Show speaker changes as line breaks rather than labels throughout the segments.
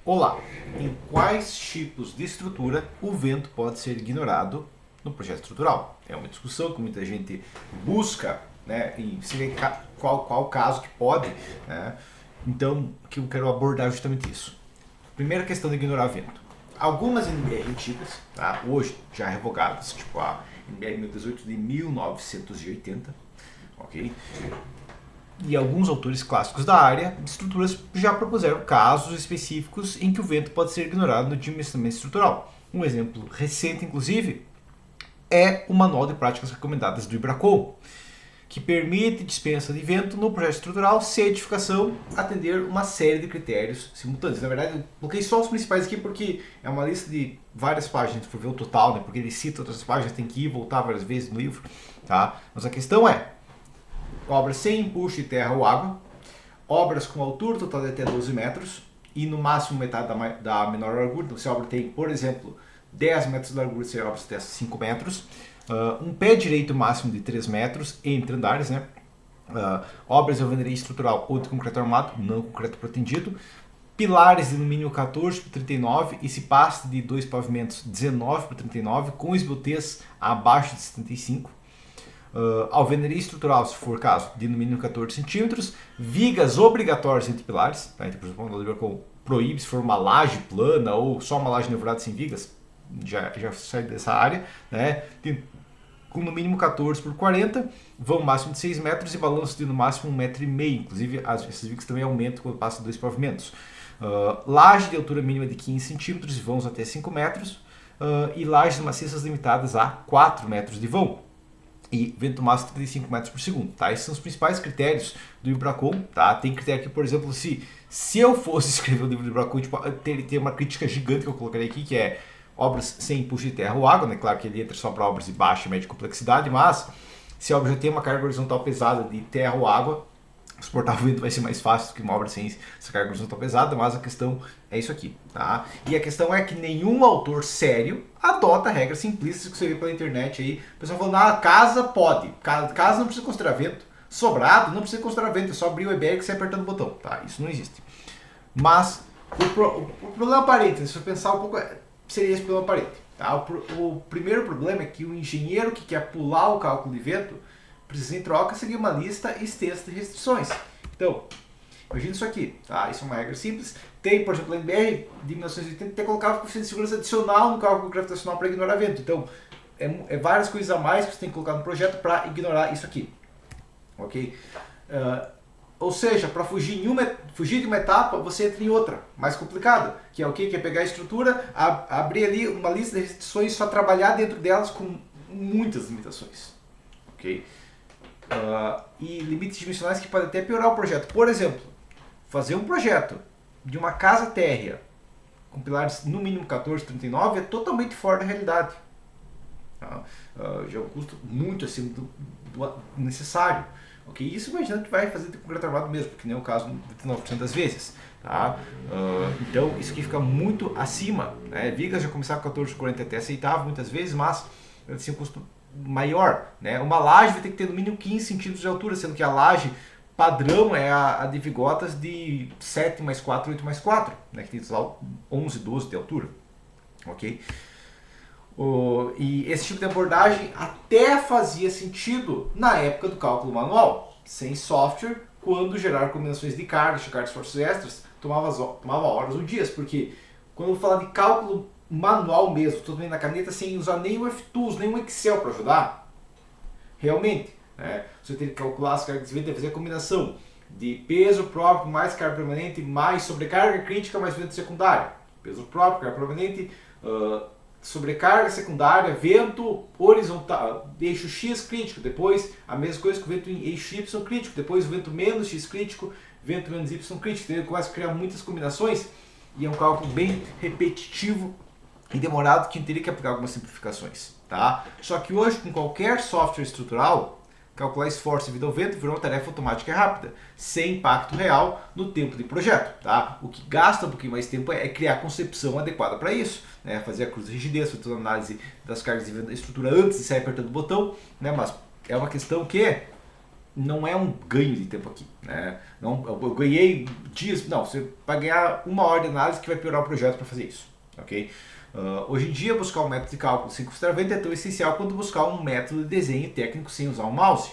Olá, em quais tipos de estrutura o vento pode ser ignorado no projeto estrutural? É uma discussão que muita gente busca, né, em qual caso que pode, né? Então, que eu quero abordar justamente isso. Primeira questão de ignorar vento. Algumas NBR antigas, tá, hoje já revogadas, tipo a NBR 1018 de 1980, ok? E alguns autores clássicos da área de estruturas já propuseram casos específicos em que o vento pode ser ignorado no dimensionamento estrutural. Um exemplo recente, inclusive, é o Manual de Práticas Recomendadas do IBRACON, que permite dispensa de vento no projeto estrutural se a edificação atender uma série de critérios simultâneos. Na verdade, eu coloquei só os principais aqui porque é uma lista de várias páginas, se for ver o total, né, porque ele cita outras páginas, tem que ir e voltar várias vezes no livro. Tá? Mas a questão é, obras sem empuxo de terra ou água, obras com altura total de até 12 metros e no máximo metade da menor largura. Então, se a obra tem, por exemplo, 10 metros de largura, se a obra até 5 metros, um pé direito máximo de 3 metros entre andares, né? Obras de alvenaria estrutural ou de concreto armado, não concreto protendido, pilares de no mínimo 14 por 39 e cipaste de dois pavimentos 19 por 39 com esbeltez abaixo de 75. Alvenaria estrutural, se for caso, de no mínimo 14 centímetros, vigas obrigatórias entre pilares, tá? Então, por exemplo, o proíbe se for uma laje plana ou só uma laje nevoeirada sem vigas, já sai dessa área, né? Tem, com no mínimo 14 por 40, vão máximo de 6 metros e balanço de no máximo 1,5 m, inclusive essas vigas também aumentam quando passa dois pavimentos. Laje de altura mínima de 15 centímetros e vãos até 5 metros, e lajes maciças limitadas a 4 metros de vão. E vento máximo 35 metros por segundo, tá? Esses são os principais critérios do IBRACON, tá? Tem critério aqui, por exemplo, se eu fosse escrever o livro do IBRACON, tipo, tem uma crítica gigante que eu colocaria aqui, que é obras sem empuxo de terra ou água, né? Claro que ele entra só para obras de baixa e média complexidade, mas se a obra já tem uma carga horizontal pesada de terra ou água, suportar o vento vai ser mais fácil do que uma obra sem essa carga horizontal pesada, mas a questão é isso aqui, tá? E a questão é que nenhum autor sério adota regras simplistas que você vê pela internet aí. O pessoal falando, casa pode, casa não precisa considerar vento, sobrado não precisa considerar vento, é só abrir o EBR e você apertando o botão, tá? Isso não existe. Mas o problema aparente, se você pensar um pouco, seria esse problema aparente, tá? O primeiro problema é que o engenheiro que quer pular o cálculo de vento precisa, em troca, seguir uma lista extensa de restrições. Então, imagina isso aqui, tá? Isso é uma regra simples. Tem, por exemplo, a NBR de 1980 até colocava coeficiente de segurança adicional no cálculo gravitacional para ignorar vento. Então, é várias coisas a mais que você tem que colocar no projeto para ignorar isso aqui. Ok? Ou seja, para fugir de uma etapa, você entra em outra, mais complicada, que é o quê? Que é pegar a estrutura, abrir ali uma lista de restrições, só trabalhar dentro delas com muitas limitações. Ok? E limites dimensionais que podem até piorar o projeto. Por exemplo, fazer um projeto de uma casa térrea com pilares no mínimo 14,39 é totalmente fora da realidade. Tá? Já é um custo muito acima do necessário. Okay? Isso imaginando que vai fazer de concreto armado mesmo, que nem é o caso 99% das vezes. Tá? Então isso aqui fica muito acima. Né? Vigas já começar com 14,40 até aceitável muitas vezes, mas assim, um custo maior, né? Uma laje vai ter que ter no mínimo 15 centímetros de altura, sendo que a laje padrão é a de vigotas de 7 mais 4, 8 mais 4, né? Que tem 11, 12 de altura, ok? E esse tipo de abordagem até fazia sentido na época do cálculo manual, sem software, quando gerar combinações de cargas, checar esforços extras, tomava horas ou dias, porque quando eu falar de cálculo manual mesmo, estou também na caneta sem usar nem o FTools, nem o Excel para ajudar, realmente, né? Você tem que calcular as cargas de vento e fazer a combinação de peso próprio mais carga permanente mais sobrecarga crítica mais vento secundário. Peso próprio, carga permanente, sobrecarga secundária, vento horizontal, eixo X crítico, depois a mesma coisa com o vento em eixo Y crítico, depois o vento menos X crítico, vento menos Y crítico. Ele começa a criar muitas combinações e é um cálculo bem repetitivo e demorado que teria que aplicar algumas simplificações, tá? Só que hoje, com qualquer software estrutural, calcular esforço devido ao vento virou uma tarefa automática e rápida, sem impacto real no tempo de projeto, tá? O que gasta um pouquinho mais tempo é criar a concepção adequada para isso, né? Fazer a cruz de rigidez, fazer a análise das cargas de vento da estrutura antes de sair apertando o botão, né? Mas é uma questão que não é um ganho de tempo aqui, né? Não, eu ganhei dias, não, você vai ganhar uma hora de análise que vai piorar o projeto para fazer isso, ok? Hoje em dia, buscar um método de cálculo sem consideramento é tão essencial quanto buscar um método de desenho técnico sem usar um mouse,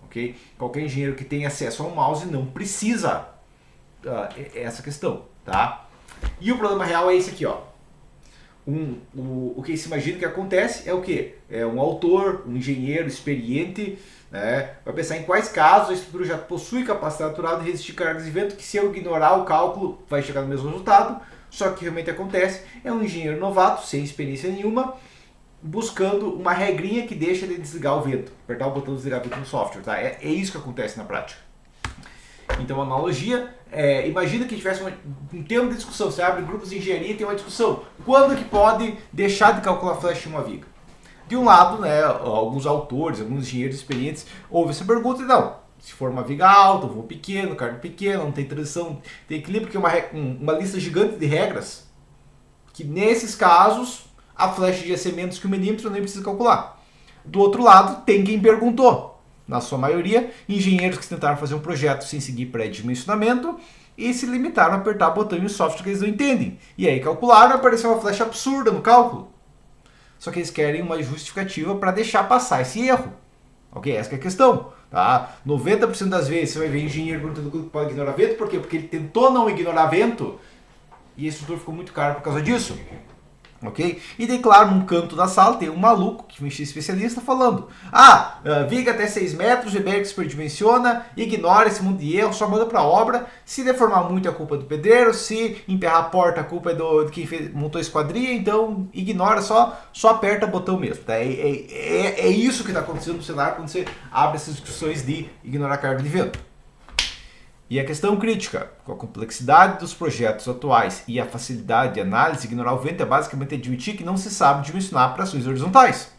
ok? Qualquer engenheiro que tenha acesso a um mouse não precisa essa questão, tá? E o problema real é esse aqui, ó. O que se imagina que acontece é o quê? É um autor, um engenheiro experiente, né, vai pensar em quais casos a estrutura já possui capacidade natural de resistir cargas de vento, que se eu ignorar o cálculo vai chegar no mesmo resultado. Só que o que realmente acontece é um engenheiro novato, sem experiência nenhuma, buscando uma regrinha que deixa ele desligar o vento, apertar o botão de desligar o vento no software. Tá? É isso que acontece na prática. Então, a analogia, imagina que tivesse um tema de discussão, você abre grupos de engenharia e tem uma discussão. Quando que pode deixar de calcular flash em uma viga? De um lado, né, alguns autores, alguns engenheiros experientes ouvem essa pergunta e não. Se for uma viga alta, um voo pequeno, carga pequena, não tem transição, tem equilíbrio, porque é uma lista gigante de regras que nesses casos a flash ia ser menos que 1 milímetro, nem precisa calcular. Do outro lado, tem quem perguntou. Na sua maioria, engenheiros que tentaram fazer um projeto sem seguir pré-dimensionamento e se limitaram a apertar botão em um software que eles não entendem. E aí calcularam e apareceu uma flash absurda no cálculo. Só que eles querem uma justificativa para deixar passar esse erro. Ok? Essa que é a questão. Tá? 90% das vezes você vai ver engenheiro perguntando que pode ignorar vento. Por quê? Porque ele tentou não ignorar vento e a estrutura ficou muito cara por causa disso. Ok? E daí, claro, num canto da sala tem um maluco, que é especialista, falando: viga até 6 metros, Weber que superdimensiona, ignora esse mundo de erro, só manda pra obra. Se deformar muito, é culpa do pedreiro. Se emperrar a porta, a culpa é de quem montou a esquadria. Então, ignora, só aperta o botão mesmo. Tá? É isso que está acontecendo no cenário quando você abre essas discussões de ignorar a carga de vento. E a questão crítica, com a complexidade dos projetos atuais e a facilidade de análise, ignorar o vento é basicamente admitir que não se sabe dimensionar para ações horizontais.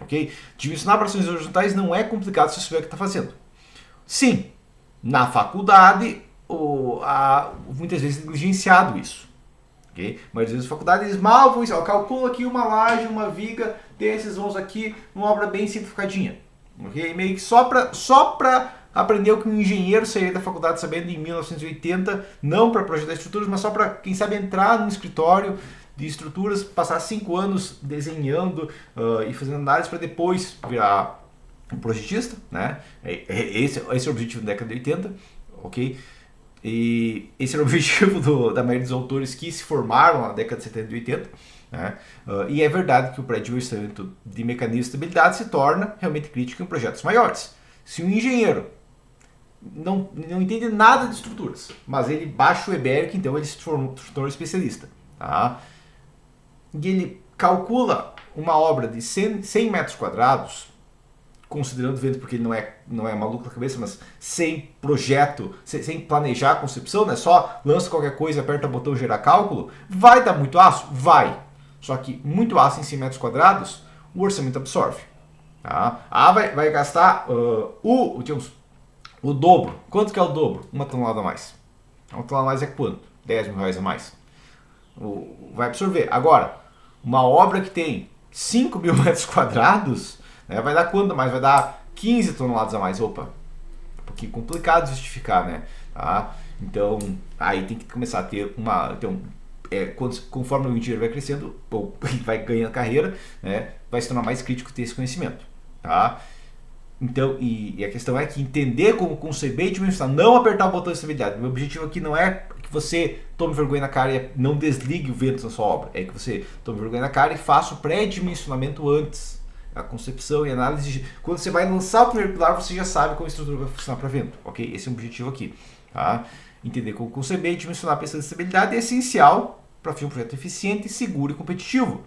Ok? Dimensionar para ações horizontais não é complicado se você souber o que está fazendo. Sim, na faculdade, muitas vezes é negligenciado isso. Okay? Mas às vezes a faculdade eles mal vão ensinar. Calcula aqui uma laje, uma viga, desses vãos aqui, uma obra bem simplificadinha. Okay? Meio que só para aprender o que um engenheiro sairia da faculdade sabendo em 1980, não para projetar estruturas, mas só para, quem sabe, entrar num escritório de estruturas, passar 5 anos desenhando e fazendo análise para depois virar um projetista, né? Esse é o objetivo da década de 80, ok? E esse era o objetivo da maioria dos autores que se formaram na década de 70 e 80, né? E é verdade que o pré-dimensionamento de mecanismos de estabilidade se torna realmente crítico em projetos maiores. Se um engenheiro não entende nada de estruturas, mas ele baixa o Weber, então ele se tornou especialista. Tá? E ele calcula uma obra de 100 metros quadrados, considerando o vento, porque ele não é maluco na cabeça, mas sem projeto, sem planejar a concepção, né? Só lança qualquer coisa, aperta o botão gerar cálculo, vai dar muito aço? Vai. Só que muito aço em 100 metros quadrados, o orçamento absorve. Tá? Vai gastar o dobro. Quanto que é o dobro? 1 tonelada a mais. 1 tonelada a mais é quanto? 10 mil reais a mais. Vai absorver. Agora, uma obra que tem 5 mil metros quadrados, né, vai dar quanto a mais? Vai dar 15 toneladas a mais. Opa, um pouquinho complicado de justificar, né? Tá? Então, aí tem que começar a ter conforme o engenheiro vai crescendo, ou vai ganhando carreira, né, vai se tornar mais crítico ter esse conhecimento. Tá? Então, e a questão é que entender como conceber e dimensionar, não apertar o botão de estabilidade. Meu objetivo aqui não é que você tome vergonha na cara e não desligue o vento na sua obra. É que você tome vergonha na cara e faça o pré-dimensionamento antes. A concepção e análise. Quando você vai lançar o primeiro pilar, você já sabe como a estrutura vai funcionar para vento. Ok? Esse é o objetivo aqui. Tá? Entender como conceber e dimensionar a pista de estabilidade é essencial para fazer um projeto eficiente, seguro e competitivo.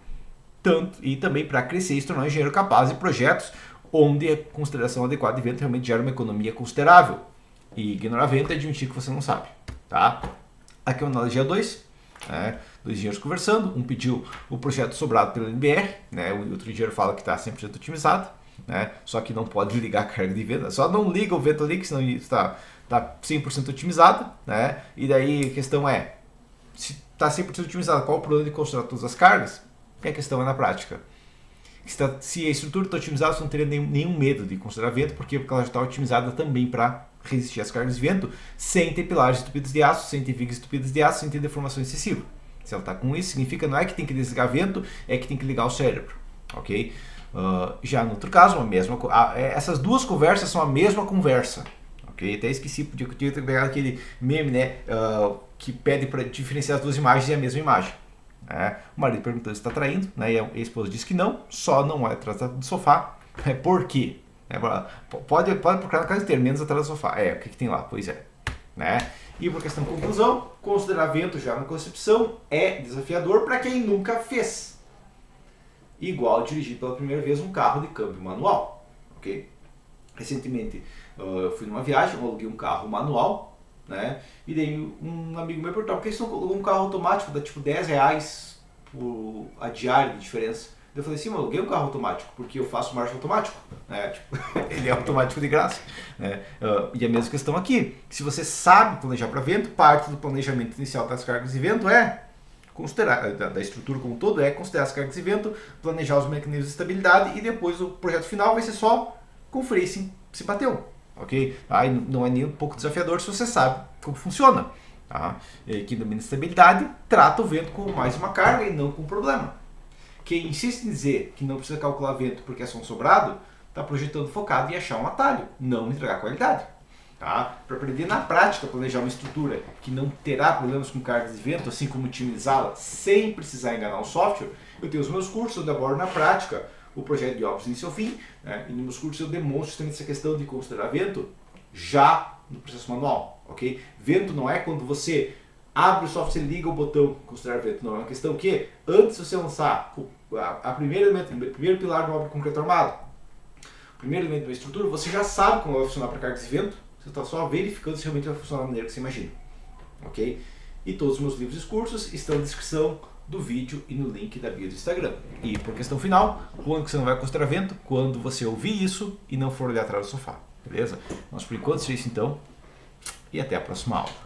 E também para crescer e se tornar um engenheiro capaz de projetos onde a consideração adequada de vento realmente gera uma economia considerável. E ignorar vento é admitir que você não sabe. Tá? Aqui é uma analogia 2. Dois engenheiros conversando. Um pediu o projeto sobrado pela NBR. Né? O outro engenheiro fala que está 100% otimizado. Né? Só que não pode ligar a carga de vento. Só não liga o vento ali, que senão está 100% otimizado. Né? E daí a questão é, se está 100% otimizado, qual o problema de considerar todas as cargas? E a questão é na prática. Se a estrutura está otimizada, você não teria nenhum medo de considerar vento, porque ela já está otimizada também para resistir às cargas de vento, sem ter pilares estupidos de aço, sem ter vigas estupidas de aço, sem ter deformação excessiva. Se ela está com isso, significa não é que tem que desligar vento, é que tem que ligar o cérebro, ok? Já no outro caso, essas duas conversas são a mesma conversa, ok? Até esqueci, podia ter pegado aquele meme, né, que pede para diferenciar as duas imagens e a mesma imagem. O marido perguntou se está traindo, né, e a esposa disse que não, só não é atrás do sofá. Por quê? Pode procurar no caso inteiro, menos atrás do sofá. O que tem lá? Pois é. Né? E por questão de conclusão, considerar vento já na concepção é desafiador para quem nunca fez. Igual dirigir pela primeira vez um carro de câmbio manual. Okay? Recentemente eu fui numa viagem, eu aluguei um carro manual, né? E daí um amigo meu perguntou: por que você não alugou um carro automático? Dá tipo R$10 por a diária de diferença. Eu falei assim: eu aluguei um carro automático porque eu faço marcha automático, né? Tipo, ele é automático de graça, né? E a mesma questão aqui: se você sabe planejar para vento, parte do planejamento inicial das cargas de vento é considerar, da estrutura como um todo, é considerar as cargas de vento, planejar os mecanismos de estabilidade, e depois o projeto final vai ser só conferir se bateu, ok? Aí não é nem um pouco desafiador se você sabe como funciona, tá? Quem domina estabilidade trata o vento como mais uma carga e não como um problema. Quem insiste em dizer que não precisa calcular vento porque é só um sobrado, está projetando focado em achar um atalho, não entregar qualidade. Tá? Para aprender na prática a planejar uma estrutura que não terá problemas com cargas de vento, assim como otimizá-la sem precisar enganar o software, eu tenho os meus cursos onde eu abordo na prática o projeto de obras do início ao fim, né? E nos meus cursos eu demonstro justamente essa questão de considerar vento já no processo manual. Okay? Vento não é quando você abre o software e liga o botão considerar vento. Não, é uma questão que, antes de você lançar o primeiro pilar de uma obra de concreto armado, o primeiro elemento da estrutura, você já sabe como vai funcionar para cargas de vento, você está só verificando se realmente vai funcionar da maneira que você imagina. Ok? E todos os meus livros e cursos estão na descrição do vídeo e no link da bio do Instagram. E por questão final, quando você não vai considerar vento? Quando você ouvir isso e não for olhar atrás do sofá. Beleza? Mas por enquanto é isso então. E até a próxima aula.